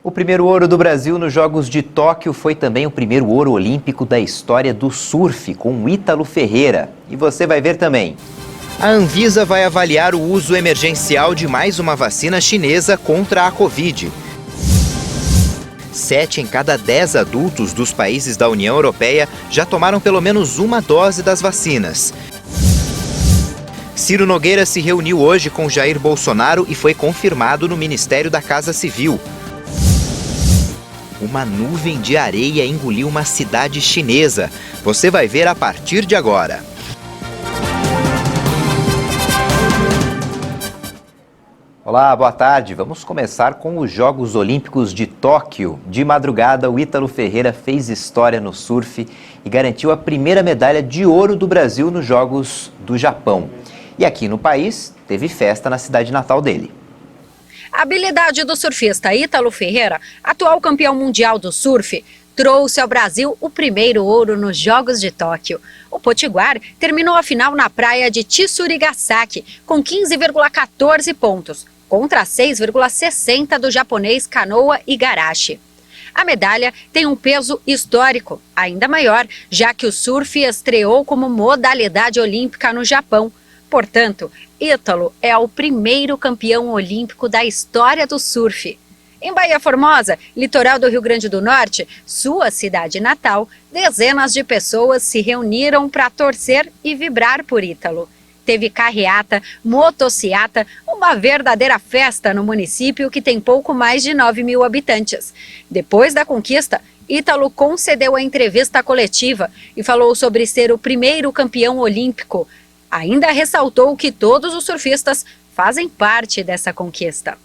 O primeiro ouro do Brasil nos Jogos de Tóquio foi também o primeiro ouro olímpico da história do surf, com Ítalo Ferreira. E você vai ver também. A Anvisa vai avaliar o uso emergencial de mais uma vacina chinesa contra a Covid. 7 em cada 10 adultos dos países da União Europeia já tomaram pelo menos uma dose das vacinas. Ciro Nogueira se reuniu hoje com Jair Bolsonaro e foi confirmado no Ministério da Casa Civil. Uma nuvem de areia engoliu uma cidade chinesa. Você vai ver a partir de agora. Olá, boa tarde. Vamos começar com os Jogos Olímpicos de Tóquio. De madrugada, o Ítalo Ferreira fez história no surf e garantiu a primeira medalha de ouro do Brasil nos Jogos do Japão. E aqui no país, teve festa na cidade natal dele. A habilidade do surfista Ítalo Ferreira, atual campeão mundial do surf, trouxe ao Brasil o primeiro ouro nos Jogos de Tóquio. O potiguar terminou a final na praia de Tsurigasaki com 15,14 pontos, contra 6,60 do japonês Kanoa Igarashi. A medalha tem um peso histórico, ainda maior, já que o surf estreou como modalidade olímpica no Japão. Portanto, Ítalo é o primeiro campeão olímpico da história do surf. Em Baía Formosa, litoral do Rio Grande do Norte, sua cidade natal, dezenas de pessoas se reuniram para torcer e vibrar por Ítalo. Teve carreata, motociata, uma verdadeira festa no município que tem pouco mais de 9 mil habitantes. Depois da conquista, Ítalo concedeu a entrevista coletiva e falou sobre ser o primeiro campeão olímpico. Ainda ressaltou que todos os surfistas fazem parte dessa conquista.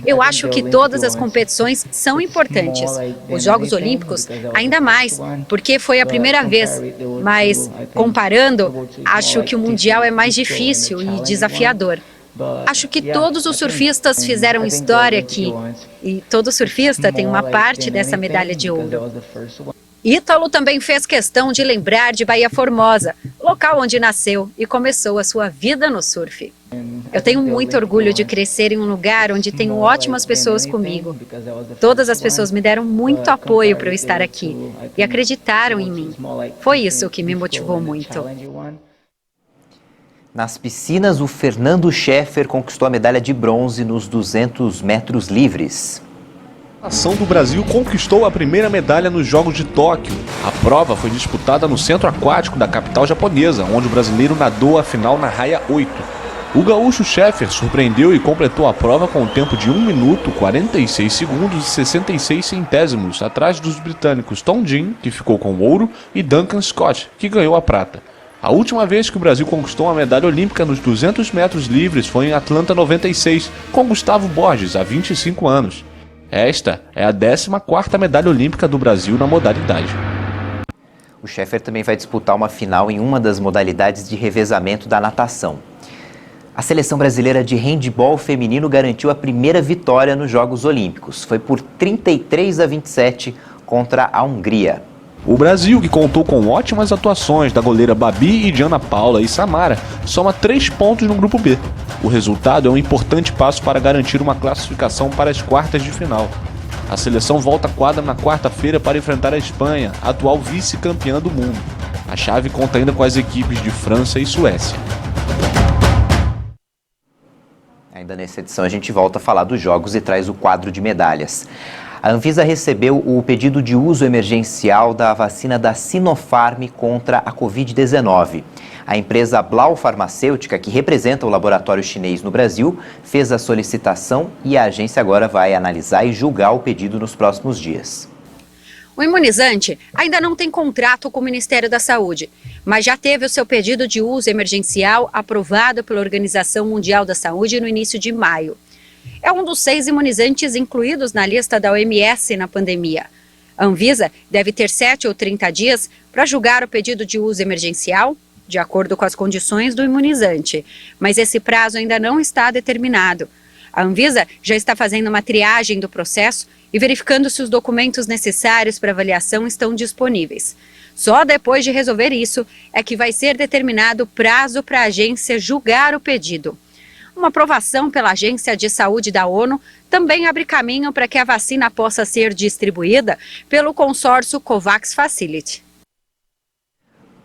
Eu acho que todas as competições são importantes. Os Jogos Olímpicos, ainda mais, porque foi a primeira vez. Mas, comparando, acho que o Mundial é mais difícil e desafiador. Acho que todos os surfistas fizeram história aqui. E todo surfista tem uma parte dessa medalha de ouro. Ítalo também fez questão de lembrar de Baía Formosa, local onde nasceu e começou a sua vida no surf. Eu tenho muito orgulho de crescer em um lugar onde tenho ótimas pessoas comigo. Todas as pessoas me deram muito apoio para eu estar aqui e acreditaram em mim. Foi isso que me motivou muito. Nas piscinas, o Fernando Scheffer conquistou a medalha de bronze nos 200 metros livres. A nação do Brasil conquistou a primeira medalha nos Jogos de Tóquio. A prova foi disputada no centro aquático da capital japonesa, onde o brasileiro nadou a final na raia 8. O gaúcho Scheffer surpreendeu e completou a prova com um tempo de 1 minuto, 46 segundos e 66 centésimos, atrás dos britânicos Tom Dean, que ficou com o ouro, e Duncan Scott, que ganhou a prata. A última vez que o Brasil conquistou uma medalha olímpica nos 200 metros livres foi em Atlanta 96, com Gustavo Borges, há 25 anos. Esta é a 14ª medalha olímpica do Brasil na modalidade. O Scheffer também vai disputar uma final em uma das modalidades de revezamento da natação. A seleção brasileira de handebol feminino garantiu a primeira vitória nos Jogos Olímpicos. Foi por 33-27 contra a Hungria. O Brasil, que contou com ótimas atuações da goleira Babi e de Ana Paula e Samara, soma 3 pontos no grupo B. O resultado é um importante passo para garantir uma classificação para as quartas de final. A seleção volta à quadra na quarta-feira para enfrentar a Espanha, atual vice-campeã do mundo. A chave conta ainda com as equipes de França e Suécia. Ainda nessa edição a gente volta a falar dos Jogos e traz o quadro de medalhas. A Anvisa recebeu o pedido de uso emergencial da vacina da Sinopharm contra a Covid-19. A empresa Blau Farmacêutica, que representa o laboratório chinês no Brasil, fez a solicitação e a agência agora vai analisar e julgar o pedido nos próximos dias. O imunizante ainda não tem contrato com o Ministério da Saúde, mas já teve o seu pedido de uso emergencial aprovado pela Organização Mundial da Saúde no início de maio. É um dos 6 imunizantes incluídos na lista da OMS na pandemia. A Anvisa deve ter 7 ou 30 dias para julgar o pedido de uso emergencial, de acordo com as condições do imunizante, mas esse prazo ainda não está determinado. A Anvisa já está fazendo uma triagem do processo e verificando se os documentos necessários para avaliação estão disponíveis. Só depois de resolver isso é que vai ser determinado o prazo para a agência julgar o pedido. Uma aprovação pela Agência de Saúde da ONU também abre caminho para que a vacina possa ser distribuída pelo consórcio COVAX Facility.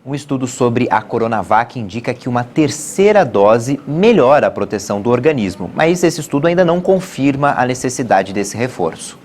Um estudo sobre a Coronavac indica que uma terceira dose melhora a proteção do organismo, mas esse estudo ainda não confirma a necessidade desse reforço.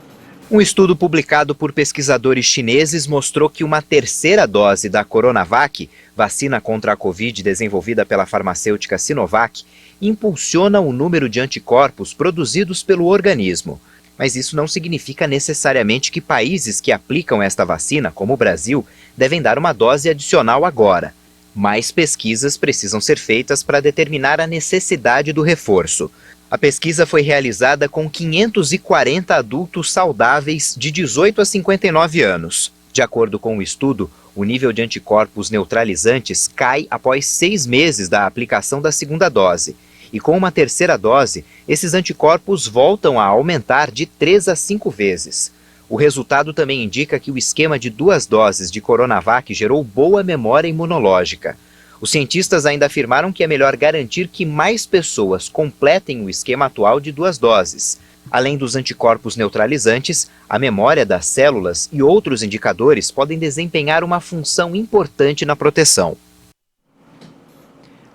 Um estudo publicado por pesquisadores chineses mostrou que uma terceira dose da Coronavac, vacina contra a Covid desenvolvida pela farmacêutica Sinovac, impulsiona o número de anticorpos produzidos pelo organismo. Mas isso não significa necessariamente que países que aplicam esta vacina, como o Brasil, devem dar uma dose adicional agora. Mais pesquisas precisam ser feitas para determinar a necessidade do reforço. A pesquisa foi realizada com 540 adultos saudáveis de 18 a 59 anos. De acordo com o estudo, o nível de anticorpos neutralizantes cai após 6 meses da aplicação da segunda dose. E com uma terceira dose, esses anticorpos voltam a aumentar de 3 a 5 vezes. O resultado também indica que o esquema de 2 doses de Coronavac gerou boa memória imunológica. Os cientistas ainda afirmaram que é melhor garantir que mais pessoas completem o esquema atual de 2 doses. Além dos anticorpos neutralizantes, a memória das células e outros indicadores podem desempenhar uma função importante na proteção.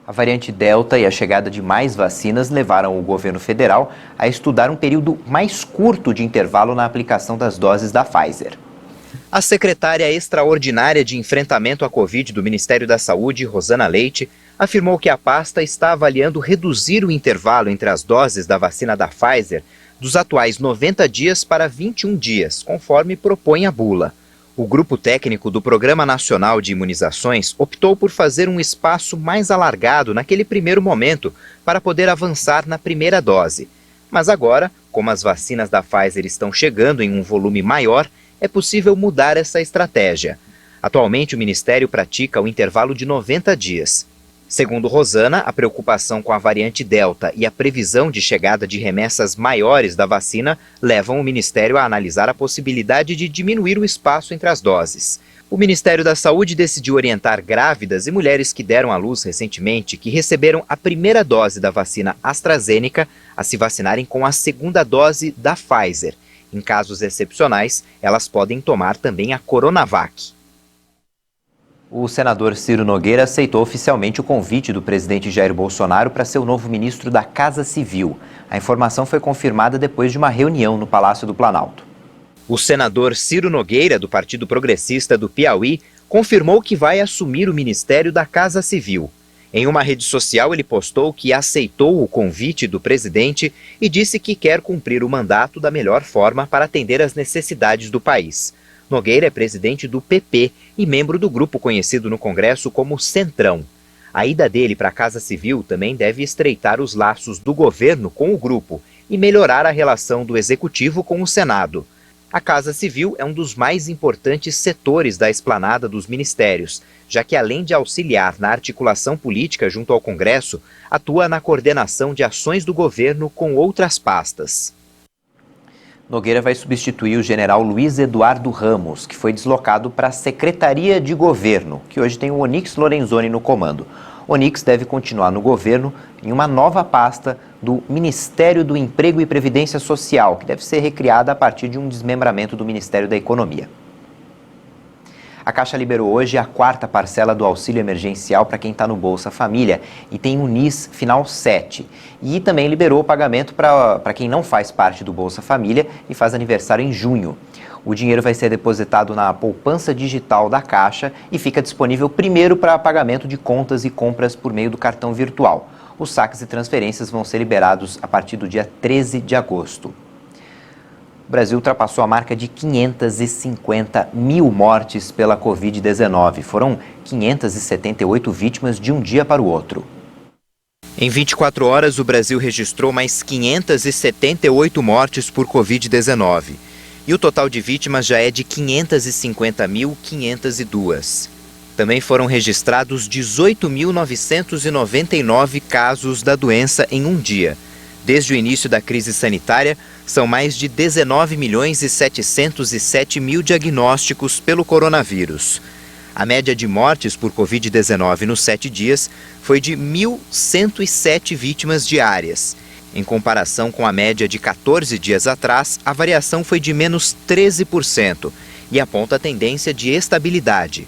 A variante Delta e a chegada de mais vacinas levaram o governo federal a estudar um período mais curto de intervalo na aplicação das doses da Pfizer. A secretária extraordinária de enfrentamento à Covid do Ministério da Saúde, Rosana Leite, afirmou que a pasta está avaliando reduzir o intervalo entre as doses da vacina da Pfizer dos atuais 90 dias para 21 dias, conforme propõe a bula. O grupo técnico do Programa Nacional de Imunizações optou por fazer um espaço mais alargado naquele primeiro momento para poder avançar na primeira dose. Mas agora, como as vacinas da Pfizer estão chegando em um volume maior, é possível mudar essa estratégia. Atualmente, o Ministério pratica o intervalo de 90 dias. Segundo Rosana, a preocupação com a variante Delta e a previsão de chegada de remessas maiores da vacina levam o Ministério a analisar a possibilidade de diminuir o espaço entre as doses. O Ministério da Saúde decidiu orientar grávidas e mulheres que deram à luz recentemente que receberam a primeira dose da vacina AstraZeneca a se vacinarem com a segunda dose da Pfizer. Em casos excepcionais, elas podem tomar também a Coronavac. O senador Ciro Nogueira aceitou oficialmente o convite do presidente Jair Bolsonaro para ser o novo ministro da Casa Civil. A informação foi confirmada depois de uma reunião no Palácio do Planalto. O senador Ciro Nogueira, do Partido Progressista do Piauí, confirmou que vai assumir o Ministério da Casa Civil. Em uma rede social, ele postou que aceitou o convite do presidente e disse que quer cumprir o mandato da melhor forma para atender às necessidades do país. Nogueira é presidente do PP e membro do grupo conhecido no Congresso como Centrão. A ida dele para a Casa Civil também deve estreitar os laços do governo com o grupo e melhorar a relação do Executivo com o Senado. A Casa Civil é um dos mais importantes setores da esplanada dos ministérios, já que além de auxiliar na articulação política junto ao Congresso, atua na coordenação de ações do governo com outras pastas. Nogueira vai substituir o general Luiz Eduardo Ramos, que foi deslocado para a Secretaria de Governo, que hoje tem o Onyx Lorenzoni no comando. Onyx deve continuar no governo em uma nova pasta do Ministério do Emprego e Previdência Social, que deve ser recriada a partir de um desmembramento do Ministério da Economia. A Caixa liberou hoje a 4ª parcela do auxílio emergencial para quem está no Bolsa Família e tem o NIS final 7. E também liberou o pagamento para quem não faz parte do Bolsa Família e faz aniversário em junho. O dinheiro vai ser depositado na poupança digital da Caixa e fica disponível primeiro para pagamento de contas e compras por meio do cartão virtual. Os saques e transferências vão ser liberados a partir do dia 13 de agosto. O Brasil ultrapassou a marca de 550 mil mortes pela Covid-19. Foram 578 vítimas de um dia para o outro. Em 24 horas, o Brasil registrou mais 578 mortes por Covid-19. E o total de vítimas já é de 550.502. Também foram registrados 18.999 casos da doença em um dia. Desde o início da crise sanitária, são mais de 19.707.000 diagnósticos pelo coronavírus. A média de mortes por Covid-19 nos 7 dias foi de 1.107 vítimas diárias. Em comparação com a média de 14 dias atrás, a variação foi de menos 13% e aponta a tendência de estabilidade.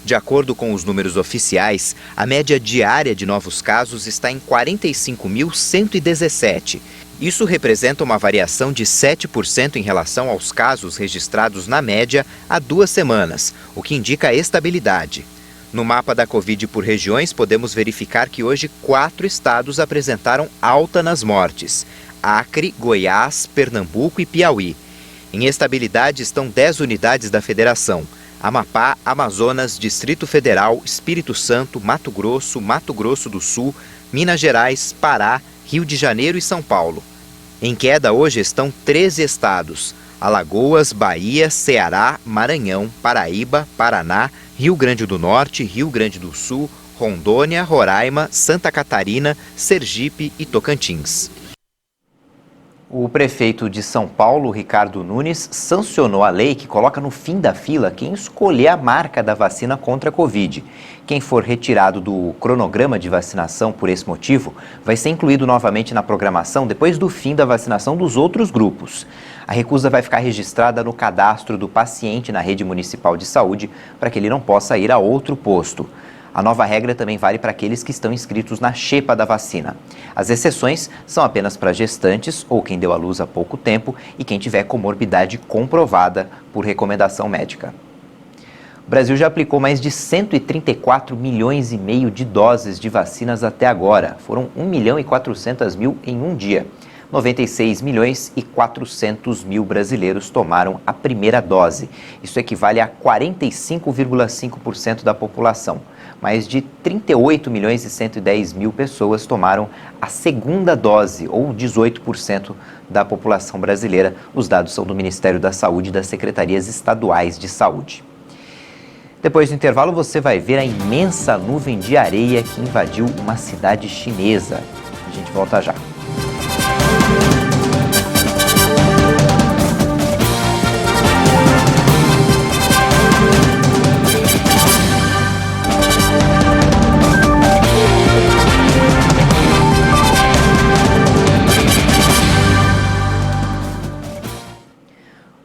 De acordo com os números oficiais, a média diária de novos casos está em 45.117. Isso representa uma variação de 7% em relação aos casos registrados na média há 2 semanas, o que indica estabilidade. No mapa da Covid por regiões, podemos verificar que hoje 4 estados apresentaram alta nas mortes: Acre, Goiás, Pernambuco e Piauí. Em estabilidade estão 10 unidades da federação: Amapá, Amazonas, Distrito Federal, Espírito Santo, Mato Grosso do Sul, Minas Gerais, Pará, Rio de Janeiro e São Paulo. Em queda hoje estão 13 estados: Alagoas, Bahia, Ceará, Maranhão, Paraíba, Paraná, Rio Grande do Norte, Rio Grande do Sul, Rondônia, Roraima, Santa Catarina, Sergipe e Tocantins. O prefeito de São Paulo, Ricardo Nunes, sancionou a lei que coloca no fim da fila quem escolher a marca da vacina contra a Covid. Quem for retirado do cronograma de vacinação por esse motivo vai ser incluído novamente na programação depois do fim da vacinação dos outros grupos. A recusa vai ficar registrada no cadastro do paciente na rede municipal de saúde para que ele não possa ir a outro posto. A nova regra também vale para aqueles que estão inscritos na xepa da vacina. As exceções são apenas para gestantes ou quem deu à luz há pouco tempo e quem tiver comorbidade comprovada por recomendação médica. O Brasil já aplicou mais de 134 milhões e meio de doses de vacinas até agora. Foram 1.400.000 em um dia. 96 milhões e 400 mil brasileiros tomaram a primeira dose. Isso equivale a 45,5% da população. Mais de 38 milhões e 110 mil pessoas tomaram a segunda dose, ou 18% da população brasileira. Os dados são do Ministério da Saúde e das Secretarias Estaduais de Saúde. Depois do intervalo, você vai ver a imensa nuvem de areia que invadiu uma cidade chinesa. A gente volta já.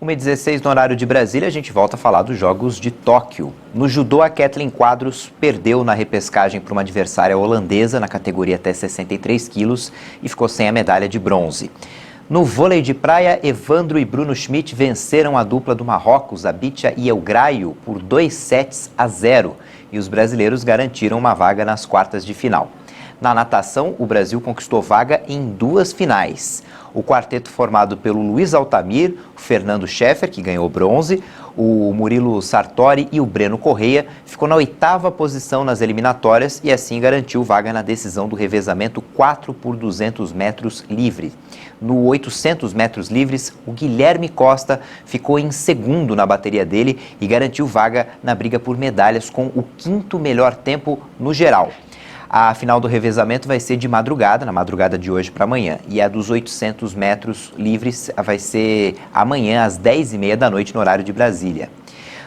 Uma 16 no horário de Brasília, a gente volta a falar dos Jogos de Tóquio. No judô, a Kathleen Quadros perdeu na repescagem para uma adversária holandesa na categoria até 63 quilos e ficou sem a medalha de bronze. No vôlei de praia, Evandro e Bruno Schmidt venceram a dupla do Marrocos, a Bicha e El Graio, por 2-0 e os brasileiros garantiram uma vaga nas quartas de final. Na natação, o Brasil conquistou vaga em 2 finais. O quarteto formado pelo Luiz Altamir, o Fernando Scheffer, que ganhou bronze, o Murilo Sartori e o Breno Correia, ficou na 8ª posição nas eliminatórias e assim garantiu vaga na decisão do revezamento 4 por 200 metros livre. No 800 metros livres, o Guilherme Costa ficou em segundo na bateria dele e garantiu vaga na briga por medalhas com o 5º melhor tempo no geral. A final do revezamento vai ser de madrugada, na madrugada de hoje para amanhã. E a dos 800 metros livres vai ser amanhã às 10h30 da noite no horário de Brasília.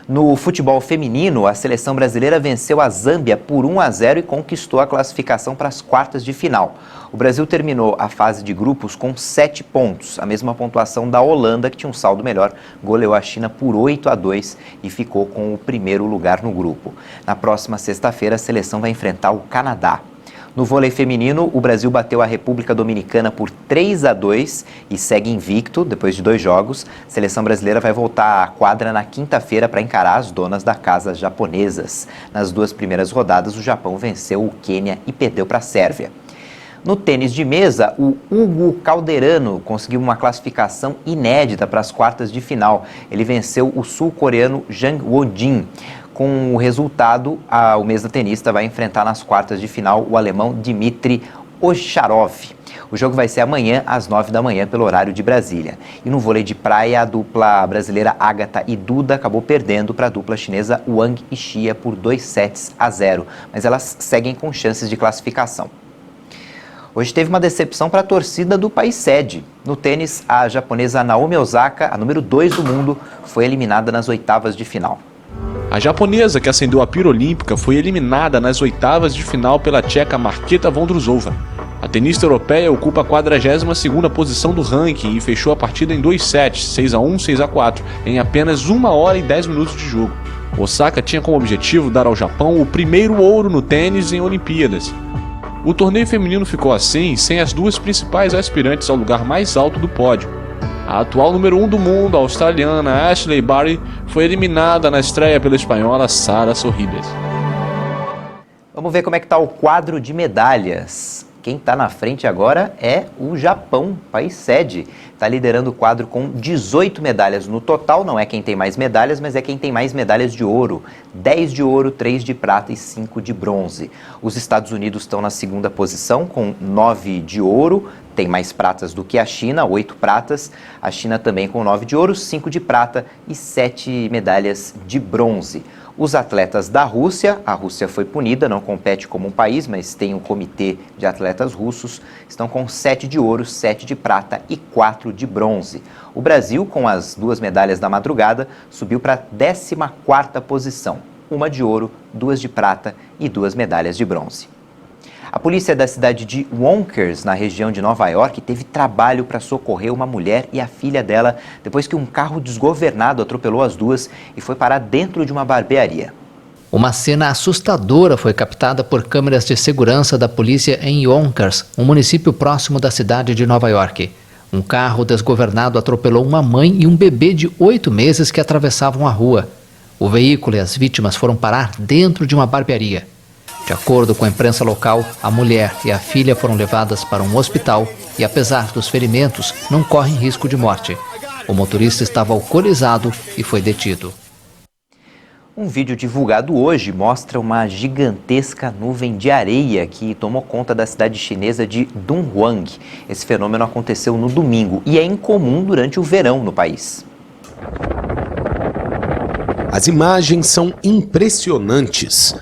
No futebol feminino, a seleção brasileira venceu a Zâmbia por 1-0 e conquistou a classificação para as quartas de final. O Brasil terminou a fase de grupos com 7 pontos, a mesma pontuação da Holanda, que tinha um saldo melhor, goleou a China por 8-2 e ficou com o primeiro lugar no grupo. Na próxima sexta-feira, a seleção vai enfrentar o Canadá. No vôlei feminino, o Brasil bateu a República Dominicana por 3-2 e segue invicto depois de 2 jogos. A seleção brasileira vai voltar à quadra na quinta-feira para encarar as donas da casa japonesas. Nas 2 primeiras rodadas, o Japão venceu o Quênia e perdeu para a Sérvia. No tênis de mesa, o Hugo Calderano conseguiu uma classificação inédita para as quartas de final. Ele venceu o sul-coreano Jang Woo-jin. Com o resultado, o mesa-tenista vai enfrentar nas quartas de final o alemão Dmitry Ocharov. O jogo vai ser amanhã, às 9 da manhã, pelo horário de Brasília. E no vôlei de praia, a dupla brasileira Agatha e Duda acabou perdendo para a dupla chinesa Wang e Xia por 2-0. Mas elas seguem com chances de classificação. Hoje teve uma decepção para a torcida do país sede. No tênis, a japonesa Naomi Osaka, a número 2 do mundo, foi eliminada nas 8º de final. A japonesa, que acendeu a pira olímpica, foi eliminada nas oitavas de final pela tcheca Markéta Vondrousova. A tenista europeia ocupa a 42ª posição do ranking e fechou a partida em 2 sets, 6-1, 6-4, em apenas 1 hora e 10 minutos de jogo. Osaka tinha como objetivo dar ao Japão o primeiro ouro no tênis em Olimpíadas. O torneio feminino ficou assim, sem as duas principais aspirantes ao lugar mais alto do pódio. A atual número 1 do mundo, a australiana Ashley Barty, foi eliminada na estreia pela espanhola Sara Sorribes. Vamos ver como é que está o quadro de medalhas. Quem está na frente agora é o Japão, país sede. Está liderando o quadro com 18 medalhas no total. Não é quem tem mais medalhas, mas é quem tem mais medalhas de ouro. 10 de ouro, 3 de prata e 5 de bronze. Os Estados Unidos estão na segunda posição com 9 de ouro. Tem mais pratas do que a China, 8 pratas. A China também com 9 de ouro, 5 de prata e 7 medalhas de bronze. Os atletas da Rússia, a Rússia foi punida, não compete como um país, mas tem um comitê de atletas russos, estão com 7 de ouro, 7 de prata e 4 de bronze. O Brasil, com as 2 medalhas da madrugada, subiu para a 14ª posição, 1 de ouro, 2 de prata e 2 medalhas de bronze. A polícia da cidade de Yonkers, na região de Nova York, teve trabalho para socorrer uma mulher e a filha dela depois que um carro desgovernado atropelou as duas e foi parar dentro de uma barbearia. Uma cena assustadora foi captada por câmeras de segurança da polícia em Yonkers, um município próximo da cidade de Nova York. Um carro desgovernado atropelou uma mãe e um bebê de 8 meses que atravessavam a rua. O veículo e as vítimas foram parar dentro de uma barbearia. De acordo com a imprensa local, a mulher e a filha foram levadas para um hospital e, apesar dos ferimentos, não correm risco de morte. O motorista estava alcoolizado e foi detido. Um vídeo divulgado hoje mostra uma gigantesca nuvem de areia que tomou conta da cidade chinesa de Dunhuang. Esse fenômeno aconteceu no domingo e é incomum durante o verão no país. As imagens são impressionantes.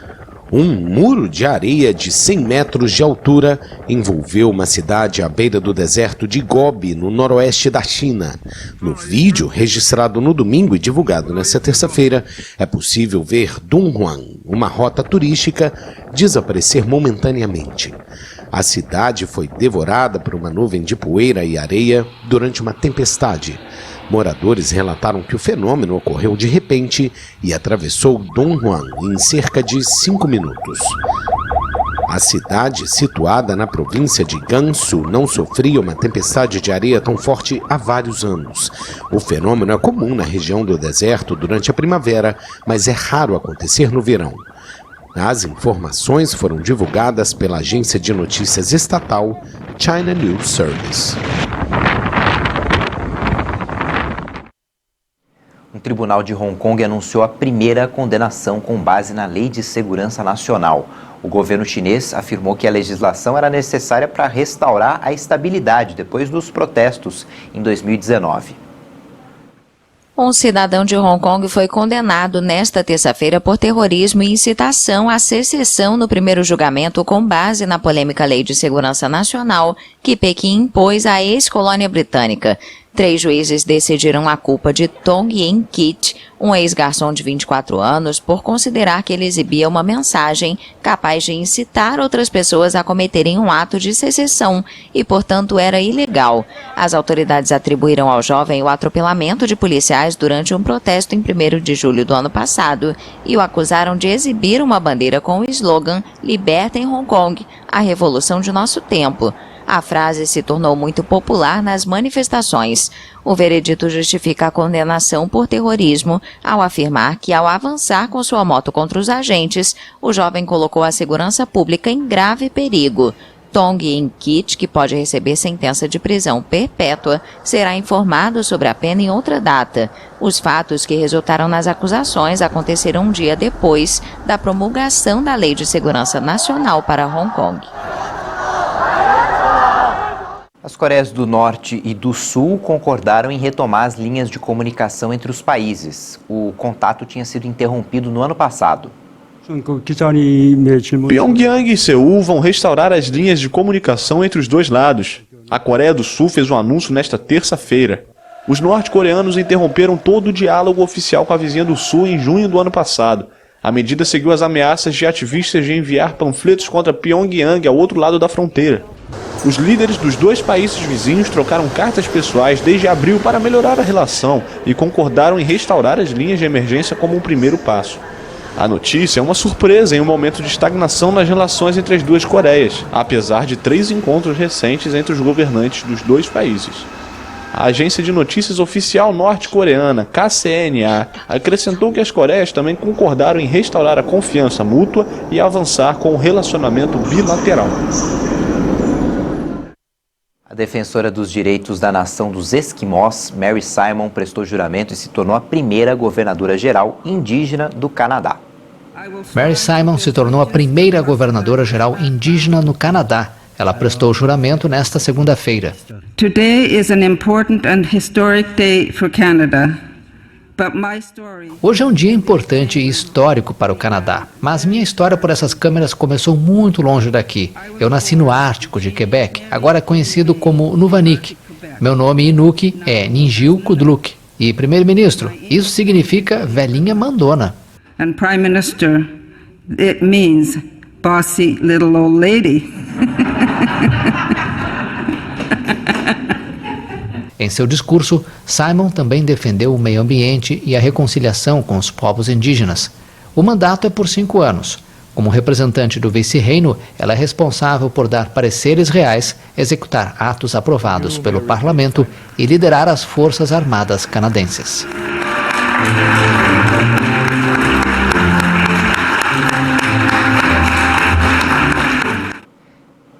Um muro de areia de 100 metros de altura envolveu uma cidade à beira do deserto de Gobi, no noroeste da China. No vídeo, registrado no domingo e divulgado nesta terça-feira, é possível ver Dunhuang, uma rota turística, desaparecer momentaneamente. A cidade foi devorada por uma nuvem de poeira e areia durante uma tempestade. Moradores relataram que o fenômeno ocorreu de repente e atravessou Dunhuang em cerca de 5 minutos. A cidade, situada na província de Gansu, não sofria uma tempestade de areia tão forte há vários anos. O fenômeno é comum na região do deserto durante a primavera, mas é raro acontecer no verão. As informações foram divulgadas pela agência de notícias estatal China News Service. Um tribunal de Hong Kong anunciou a primeira condenação com base na Lei de Segurança Nacional. O governo chinês afirmou que a legislação era necessária para restaurar a estabilidade depois dos protestos em 2019. Um cidadão de Hong Kong foi condenado nesta terça-feira por terrorismo e incitação à secessão no primeiro julgamento com base na polêmica Lei de Segurança Nacional que Pequim impôs à ex-colônia britânica. 3 juízes decidiram a culpa de Tong Yin-kit, um ex-garçom de 24 anos, por considerar que ele exibia uma mensagem capaz de incitar outras pessoas a cometerem um ato de secessão e, portanto, era ilegal. As autoridades atribuíram ao jovem o atropelamento de policiais durante um protesto em 1º de julho do ano passado e o acusaram de exibir uma bandeira com o slogan "Libertem Hong Kong, a revolução de nosso tempo". A frase se tornou muito popular nas manifestações. O veredito justifica a condenação por terrorismo ao afirmar que, ao avançar com sua moto contra os agentes, o jovem colocou a segurança pública em grave perigo. Tong Yin-kit, que pode receber sentença de prisão perpétua, será informado sobre a pena em outra data. Os fatos que resultaram nas acusações aconteceram um dia depois da promulgação da Lei de Segurança Nacional para Hong Kong. As Coreias do Norte e do Sul concordaram em retomar as linhas de comunicação entre os países. O contato tinha sido interrompido no ano passado. Pyongyang e Seul vão restaurar as linhas de comunicação entre os dois lados. A Coreia do Sul fez um anúncio nesta terça-feira. Os norte-coreanos interromperam todo o diálogo oficial com a vizinha do Sul em junho do ano passado. A medida seguiu as ameaças de ativistas de enviar panfletos contra Pyongyang ao outro lado da fronteira. Os líderes dos dois países vizinhos trocaram cartas pessoais desde abril para melhorar a relação e concordaram em restaurar as linhas de emergência como um primeiro passo. A notícia é uma surpresa em um momento de estagnação nas relações entre as duas Coreias, apesar de 3 encontros recentes entre os governantes dos dois países. A agência de notícias oficial norte-coreana, KCNA, acrescentou que as Coreias também concordaram em restaurar a confiança mútua e avançar com o relacionamento bilateral. A defensora dos direitos da nação dos esquimós, Mary Simon, prestou juramento e se tornou a primeira governadora-geral indígena do Canadá. Mary Simon se tornou a primeira governadora-geral indígena no Canadá. Ela prestou juramento nesta segunda-feira. Today is an important and historic day for Canada. But my story... Hoje é um dia importante e histórico para o Canadá, mas minha história por essas câmeras começou muito longe daqui. Eu nasci no Ártico de Quebec, agora conhecido como Nunavik. Meu nome Inuk é Ninjil Kudluk. E primeiro-ministro, isso significa velhinha mandona. And Prime Minister, it means bossy little old lady. Em seu discurso, Simon também defendeu o meio ambiente e a reconciliação com os povos indígenas. O mandato é por 5 anos. Como representante do vice-reino, ela é responsável por dar pareceres reais, executar atos aprovados pelo parlamento e liderar as Forças Armadas canadenses.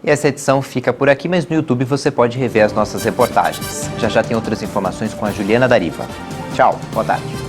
E essa edição fica por aqui, mas no YouTube você pode rever as nossas reportagens. Já já tem outras informações com a Juliana Dariva. Tchau, boa tarde.